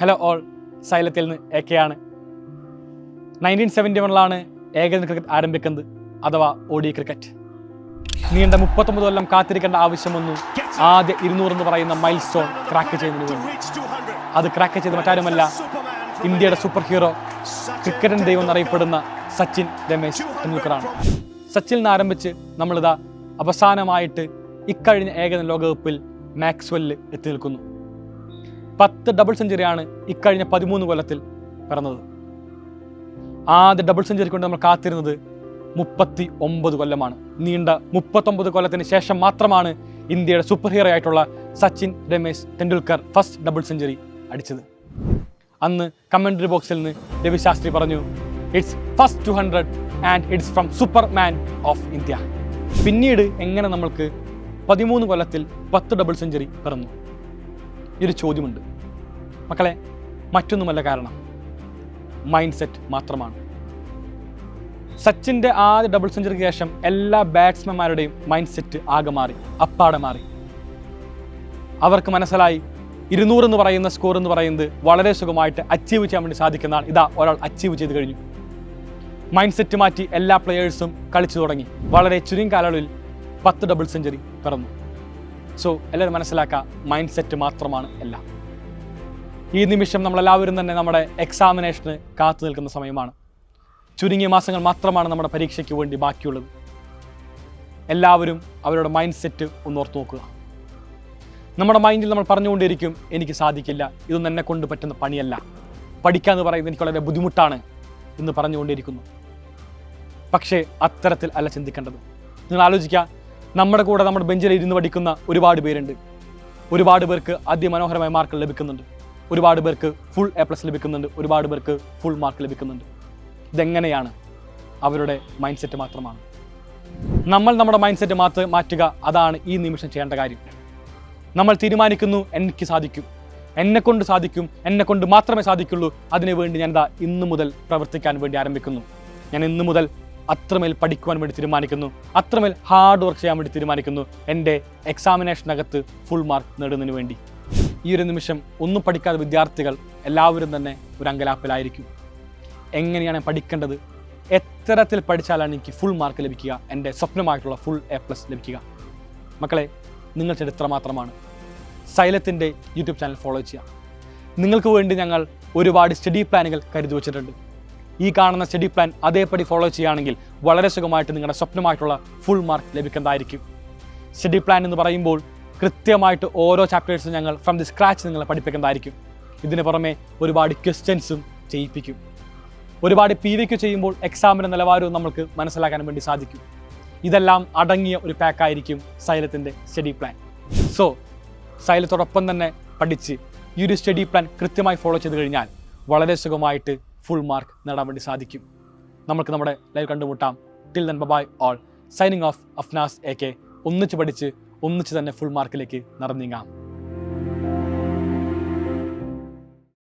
Hello all, സൈലത്തിൽ നിന്ന് AK-ആണ്. 1971 ഏകദിന cricket ആരംഭിക്കുന്നത്, അഥവാ ODI ക്രിക്കറ്റ്. നീണ്ട 39 കൊല്ലം കാത്തിരിക്കേണ്ട ആവശ്യം വന്നു ആദ്യ 200 എന്ന് പറയുന്ന മൈൽ സ്റ്റോൺ ക്രാക്ക് ചെയ്യുന്നതിന് വേണ്ടി. അത് ക്രാക്ക് ചെയ്ത് മറ്റാരുമല്ല, ഇന്ത്യയുടെ സൂപ്പർ ഹീറോ, ക്രിക്കറ്റിൻ ദൈവം എന്നറിയപ്പെടുന്ന സച്ചിൻ രമേശ് ടെണ്ടുൽക്കറാണ്. സച്ചിൻ നിന്ന് ആരംഭിച്ച് നമ്മളിതാ അവസാനമായിട്ട് ഇക്കഴിഞ്ഞ ഏകദിന ലോകകപ്പിൽ മാക്സ്വെല്ലിൽ എത്തി നിൽക്കുന്നു. 10 ഡബിൾ സെഞ്ചുറിയാണ് ഇക്കഴിഞ്ഞ 13 കൊല്ലത്തിൽ പിറന്നത്. ആദ്യ ഡബിൾ സെഞ്ചുറി കൊണ്ട് നമ്മൾ കാത്തിരുന്നത് 39 കൊല്ലമാണ്. നീണ്ട 39 കൊല്ലത്തിന് ശേഷം മാത്രമാണ് ഇന്ത്യയുടെ സൂപ്പർ ഹീറോ ആയിട്ടുള്ള Sachin Ramesh Tendulkar first double century അടിച്ചത്. അന്ന് കമന്ററി ബോക്സിൽ നിന്ന് രവി ശാസ്ത്രി പറഞ്ഞു, it's first 200 and it's from Superman of India. പിന്നീട് എങ്ങനെ നമ്മൾക്ക് 13 കൊല്ലത്തിൽ 10 ഡബിൾ സെഞ്ചുറി പിറന്നു? ഈ ഒരു ചോദ്യമുണ്ട് മക്കളെ. മറ്റൊന്നുമല്ല, കാരണം മൈൻഡ് സെറ്റ് മാത്രമാണ്. സച്ചിൻ്റെ ആദ്യ ഡബിൾ സെഞ്ചുറിക്ക് ശേഷം എല്ലാ ബാറ്റ്സ്മാൻമാരുടെയും മൈൻഡ് സെറ്റ് ആകെ മാറി, അപ്പാടെ മാറി. അവർക്ക് മനസ്സിലായി 200 എന്ന് പറയുന്ന സ്കോർ എന്ന് പറയുന്നത് വളരെ സുഖമായിട്ട് അച്ചീവ് ചെയ്യാൻ വേണ്ടി സാധിക്കുന്നതാണ്. ഇതാ ഒരാൾ അച്ചീവ് ചെയ്ത് കഴിഞ്ഞു. മൈൻഡ് സെറ്റ് മാറ്റി എല്ലാ പ്ലെയേഴ്സും കളിച്ചു തുടങ്ങി. വളരെ ചുരുങ്ങിയ കാലയളവിൽ 10 ഡബിൾ സെഞ്ചുറി പിറന്നു. സോ എല്ലാവരും മനസ്സിലാക്കുക, മൈൻഡ് സെറ്റ് മാത്രമാണ് എല്ലാം. ഈ നിമിഷം നമ്മളെല്ലാവരും തന്നെ നമ്മുടെ എക്സാമിനേഷന് കാത്തു നിൽക്കുന്ന സമയമാണ്. ചുരുങ്ങിയ മാസങ്ങൾ മാത്രമാണ് നമ്മുടെ പരീക്ഷയ്ക്ക് വേണ്ടി ബാക്കിയുള്ളത്. എല്ലാവരും അവരുടെ മൈൻഡ് സെറ്റ് ഒന്ന് ഓർത്ത് നോക്കുക. നമ്മുടെ മൈൻഡിൽ നമ്മൾ പറഞ്ഞുകൊണ്ടിരിക്കും, എനിക്ക് സാധിക്കില്ല, ഇതൊന്നും എന്നെ കൊണ്ട് പറ്റുന്ന പണിയല്ല, പഠിക്കാമെന്ന് പറയുന്നത് എനിക്ക് വളരെ ബുദ്ധിമുട്ടാണ് എന്ന് പറഞ്ഞുകൊണ്ടിരിക്കുന്നു. പക്ഷേ അത്തരത്തിൽ അല്ല ചിന്തിക്കേണ്ടത്. നിങ്ങൾ ആലോചിക്കുക, നമ്മുടെ കൂടെ നമ്മുടെ ബെഞ്ചിൽ ഇരുന്ന് പഠിക്കുന്ന ഒരുപാട് പേരുണ്ട്. ഒരുപാട് പേർക്ക് അതിമനോഹരമായ മാർക്ക് ലഭിക്കുന്നുണ്ട്. ഒരുപാട് പേർക്ക് ഫുൾ A+ ലഭിക്കുന്നുണ്ട്. ഒരുപാട് പേർക്ക് ഫുൾ മാർക്ക് ലഭിക്കുന്നുണ്ട്. ഇതെങ്ങനെയാണ്? അവരുടെ മൈൻഡ് സെറ്റ് മാത്രമാണ്. നമ്മൾ നമ്മുടെ മൈൻഡ് സെറ്റ് മാറ്റുക, അതാണ് ഈ നിമിഷം ചെയ്യേണ്ട കാര്യം. നമ്മൾ തീരുമാനിക്കുന്നു, എനിക്ക് സാധിക്കും, എന്നെക്കൊണ്ട് സാധിക്കും, എന്നെക്കൊണ്ട് മാത്രമേ സാധിക്കുള്ളൂ, അതിനുവേണ്ടി ഞാൻ ഇന്ന് മുതൽ പ്രവർത്തിക്കാൻ വേണ്ടി ആരംഭിക്കുന്നു. ഞാൻ ഇന്ന് മുതൽ അത്രമേൽ പഠിക്കുവാൻ വേണ്ടി തീരുമാനിക്കുന്നു, അത്രമേൽ ഹാർഡ് വർക്ക് ചെയ്യാൻ വേണ്ടി തീരുമാനിക്കുന്നു, എൻ്റെ എക്സാമിനേഷനകത്ത് ഫുൾ മാർക്ക് നേടുന്നതിന് വേണ്ടി. ഈ ഒരു നിമിഷം ഒന്നും പഠിക്കാത്ത വിദ്യാർത്ഥികൾ എല്ലാവരും തന്നെ ഒരു അങ്കലാപ്പിലായിരിക്കും. എങ്ങനെയാണ് പഠിക്കേണ്ടത്? എത്തരത്തിൽ പഠിച്ചാലാണ് എനിക്ക് ഫുൾ മാർക്ക് ലഭിക്കുക, എൻ്റെ സ്വപ്നമായിട്ടുള്ള ഫുൾ A+ ലഭിക്കുക? മക്കളെ, നിങ്ങൾ ചരിത്രം മാത്രമാണ്. സൈലത്തിൻ്റെ യൂട്യൂബ് ചാനൽ ഫോളോ ചെയ്യുക. നിങ്ങൾക്ക് വേണ്ടി ഞങ്ങൾ ഒരുപാട് സ്റ്റഡി പ്ലാനുകൾ കരുതി വച്ചിട്ടുണ്ട്. ഈ കാണുന്ന സ്റ്റഡി പ്ലാൻ അതേപടി ഫോളോ ചെയ്യുകയാണെങ്കിൽ വളരെ സുഖമായിട്ട് നിങ്ങളുടെ സ്വപ്നമായിട്ടുള്ള ഫുൾ മാർക്ക് ലഭിക്കുന്നതായിരിക്കും. സ്റ്റഡി പ്ലാൻ എന്ന് പറയുമ്പോൾ കൃത്യമായിട്ട് ഓരോ ചാപ്റ്റേഴ്സും ഞങ്ങൾ ഫ്രം ദി സ്ക്രാച്ച് നിങ്ങളെ പഠിപ്പിക്കുന്നതായിരിക്കും. ഇതിന് പുറമെ ഒരുപാട് ക്വസ്റ്റ്യൻസും ചെയ്യിപ്പിക്കും. ഒരുപാട് PVQ ചെയ്യുമ്പോൾ എക്സാമിൻ്റെ നിലവാരവും നമുക്ക് മനസ്സിലാക്കാൻ വേണ്ടി സാധിക്കും. ഇതെല്ലാം അടങ്ങിയ ഒരു പാക്കായിരിക്കും സൈലത്തിൻ്റെ സ്റ്റഡി പ്ലാൻ. സോ സൈലത്തോടൊപ്പം തന്നെ പഠിച്ച് ഈ ഒരു സ്റ്റഡി പ്ലാൻ കൃത്യമായി ഫോളോ ചെയ്ത് കഴിഞ്ഞാൽ വളരെ സുഖമായിട്ട് ഫുൾ മാർക്ക് നേടാൻ വേണ്ടി സാധിക്കും. നമുക്ക് നമ്മുടെ ലൈവ് കണ്ടുമുട്ടാം. Till then bye all. Signing off Afnas AK. ഒന്നിച്ച് പഠിച്ച് ഒന്നിച്ച് തന്നെ ഫുൾ മാർക്കിലേക്ക് നടന്നീങ്ങാം.